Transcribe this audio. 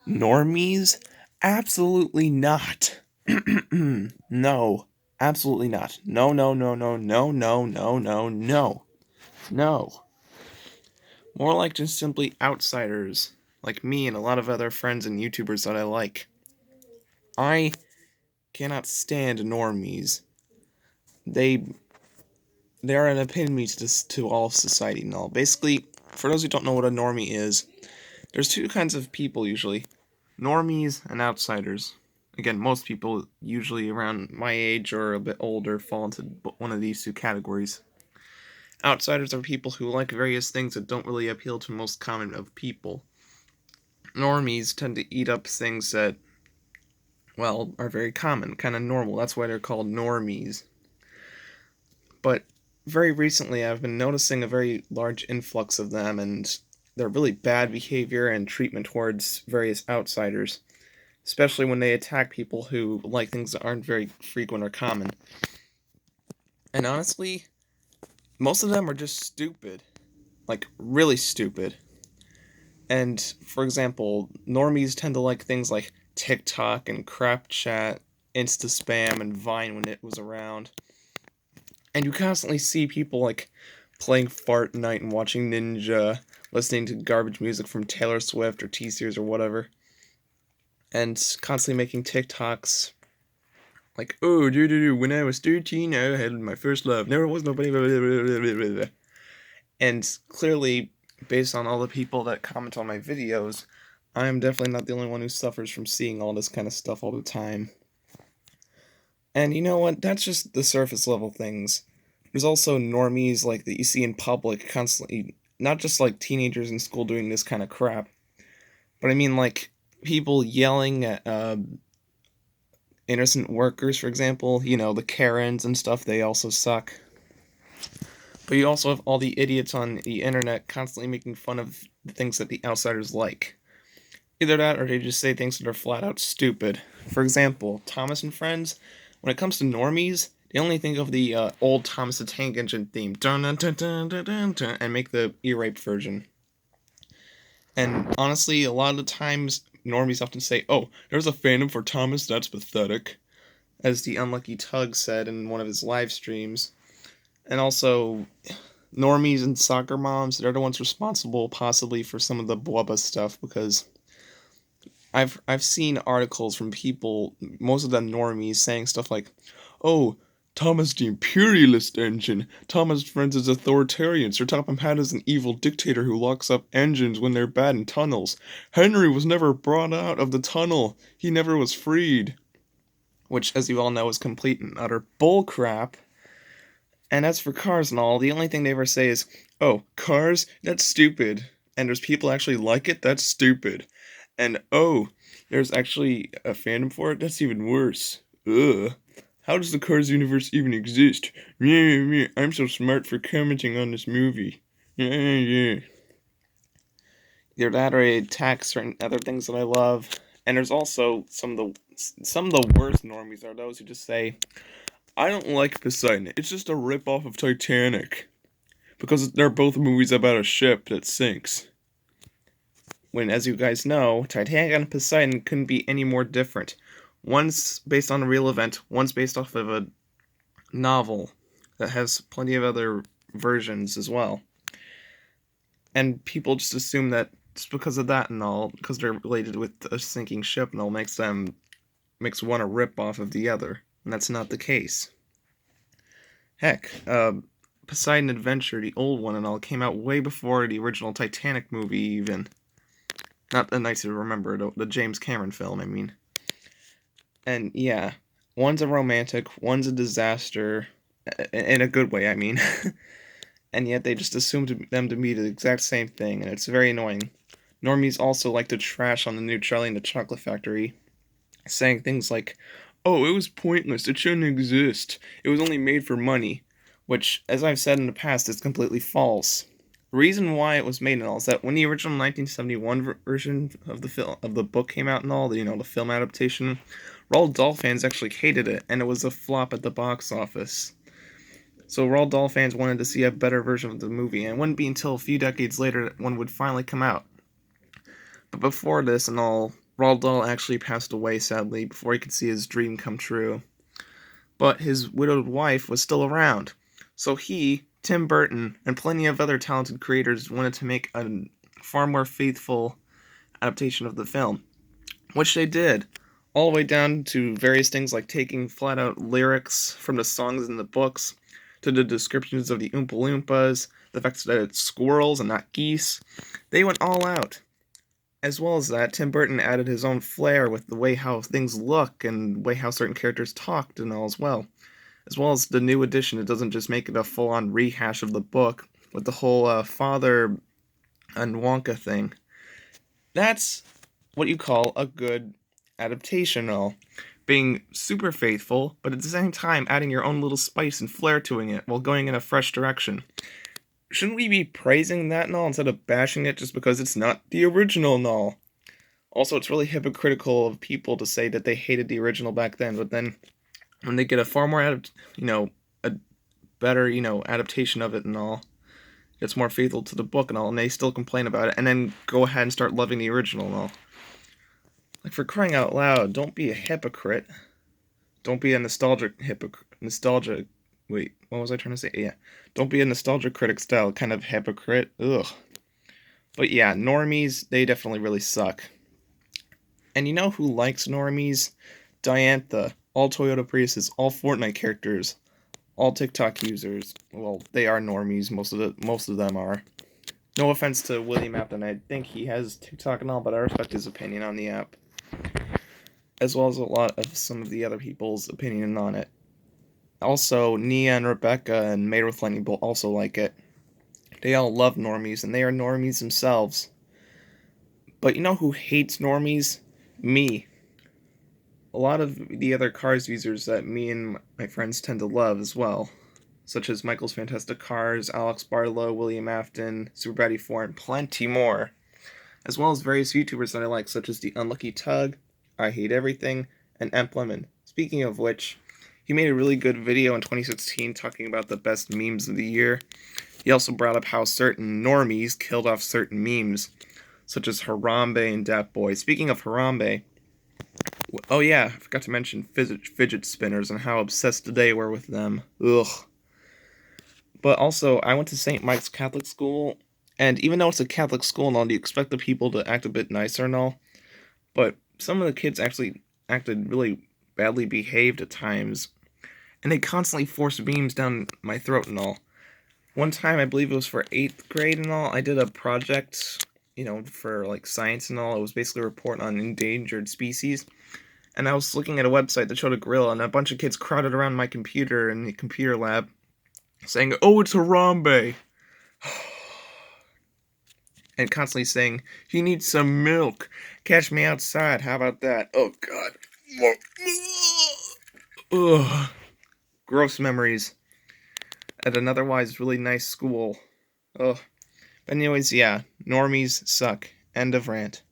Normies? Absolutely not. No, absolutely not. No, no, no, no, no, no, no, no, no. No. More like just simply outsiders, like me and a lot of other friends and YouTubers that I like. I cannot stand normies. They they are an epitome to all of society and all. Basically, for those who don't know what a normie is, there's two kinds of people usually: normies and outsiders. Again, most people, usually around my age or a bit older, fall into one of these two categories. Outsiders are people who like various things that don't really appeal to most common of people. Normies tend to eat up things that, well, are very common, kind of normal. That's why they're called normies. But very recently, I've been noticing a very large influx of them and their really bad behavior and treatment towards various outsiders, especially when they attack people who like things that aren't very frequent or common. And honestly, most of them are just stupid. Like, really stupid. And, for example, normies tend to like things like TikTok and crap chat, Insta spam, and Vine when it was around. And you constantly see people like playing Fortnite and watching Ninja, listening to garbage music from Taylor Swift or T-Series or whatever, and constantly making TikToks like, oh, when I was 13, I had my first love. Never was nobody. Blah, blah, blah, blah, blah, blah. And clearly, based on all the people that comment on my videos, I'm definitely not the only one who suffers from seeing all this kind of stuff all the time. And you know what? That's just the surface level things. There's also normies like that you see in public constantly, not just like teenagers in school doing this kind of crap, but I mean like people yelling at innocent workers, for example. You know, the Karens and stuff, they also suck. But you also have all the idiots on the internet constantly making fun of the things that the outsiders like. Either that or they just say things that are flat out stupid. For example, Thomas and Friends, when it comes to normies, they only think of the old Thomas the Tank Engine theme, dun dun dun dun dun dun, dun, and make the ear-raped version. And honestly, a lot of the times, normies often say, oh, there's a fandom for Thomas, that's pathetic, as the Unlucky Tug said in one of his live streams. And also, normies and soccer moms, they're the ones responsible possibly for some of the blubba stuff, because I've seen articles from people, most of them normies, saying stuff like, "Oh, Thomas the imperialist engine. Thomas Friends is authoritarian. Sir Topham Hatt is an evil dictator who locks up engines when they're bad in tunnels. Henry was never brought out of the tunnel. He never was freed." Which, as you all know, is complete and utter bullcrap. And as for cars and all, the only thing they ever say is, "Oh, cars? That's stupid." And there's people actually like it? That's stupid. And oh, there's actually a fandom for it? That's even worse. Ugh. How does the Cars universe even exist? I'm so smart for commenting on this movie. Yeah. Either that or they attack certain other things that I love. And there's also some of the worst normies are those who just say, I don't like Poseidon. It's just a rip-off of Titanic. Because they're both movies about a ship that sinks. When, as you guys know, Titanic and Poseidon couldn't be any more different. One's based on a real event, one's based off of a novel that has plenty of other versions as well. And people just assume that just because of that and all, because they're related with a sinking ship and all, makes one a rip off of the other. And that's not the case. Heck, Poseidon Adventure, the old one and all, came out way before the original Titanic movie even. Not the Nice to Remember, the James Cameron film, I mean. And yeah, one's a romantic, one's a disaster, in a good way, I mean. And yet they just assume them to be the exact same thing, and it's very annoying. Normies also like to trash on the new Charlie and the Chocolate Factory, saying things like, oh, it was pointless, it shouldn't exist, it was only made for money, which, as I've said in the past, is completely false. The reason why it was made and all is that when the original 1971 version of the book came out and all, the film adaptation, Roald Dahl fans actually hated it, and it was a flop at the box office. So Roald Dahl fans wanted to see a better version of the movie, and it wouldn't be until a few decades later that one would finally come out. But before this and all, Roald Dahl actually passed away, sadly, before he could see his dream come true. But his widowed wife was still around. So he, Tim Burton, and plenty of other talented creators wanted to make a far more faithful adaptation of the film, which they did, all the way down to various things like taking flat out lyrics from the songs in the books, to the descriptions of the Oompa Loompas, the fact that it's squirrels and not geese. They went all out. As well as that, Tim Burton added his own flair with the way how things look and the way how certain characters talked and all as well. As well as the new edition, it doesn't just make it a full-on rehash of the book with the whole father and Wonka thing. That's what you call a good adaptation, all. Being super faithful, but at the same time adding your own little spice and flair to it while going in a fresh direction. Shouldn't we be praising that and all instead of bashing it just because it's not the original and all? Also, it's really hypocritical of people to say that they hated the original back then, but then when they get a far more, a better, adaptation of it and all, it's more faithful to the book and all, and they still complain about it, and then go ahead and start loving the original and all. Like, for crying out loud, don't be a hypocrite. Don't be a wait, what was I trying to say? Yeah. Don't be a nostalgia critic style kind of hypocrite. Ugh. But yeah, Normies, they definitely really suck. And you know who likes Normies? Diantha. All Toyota Priuses, all Fortnite characters, all TikTok users. Well, they are Normies, most of them are. No offense to William Afton, I think he has TikTok and all, but I respect his opinion on the app. As well as a lot of some of the other people's opinion on it. Also, Nia and Rebecca and Made with Lightning Bolt also like it. They all love Normies, and they are Normies themselves. But you know who hates Normies? Me. A lot of the other Cars users that me and my friends tend to love as well, such as Michael's Fantastic Cars, Alex Barlow, William Afton, Super Batty 4, and plenty more. As well as various YouTubers that I like, such as The Unlucky Tug, I Hate Everything, and Emp Lemon. Speaking of which, he made a really good video in 2016 talking about the best memes of the year. He also brought up how certain normies killed off certain memes, such as Harambe and Dat Boy. Speaking of Harambe, oh yeah, I forgot to mention fidget spinners and how obsessed they were with them. Ugh. But also, I went to St. Mike's Catholic School, and even though it's a Catholic school and all, you expect the people to act a bit nicer and all, but some of the kids actually acted really badly behaved at times, and they constantly forced memes down my throat and all. One time, I believe it was for 8th grade and all, I did a project, for like science and all. It was basically a report on endangered species. And I was looking at a website that showed a gorilla, and a bunch of kids crowded around my computer in the computer lab, saying, "Oh, it's Harambe," and constantly saying, "He needs some milk. Catch me outside. How about that?" Oh God. Ugh. Gross memories at an otherwise really nice school. Ugh. But anyways, yeah, normies suck. End of rant.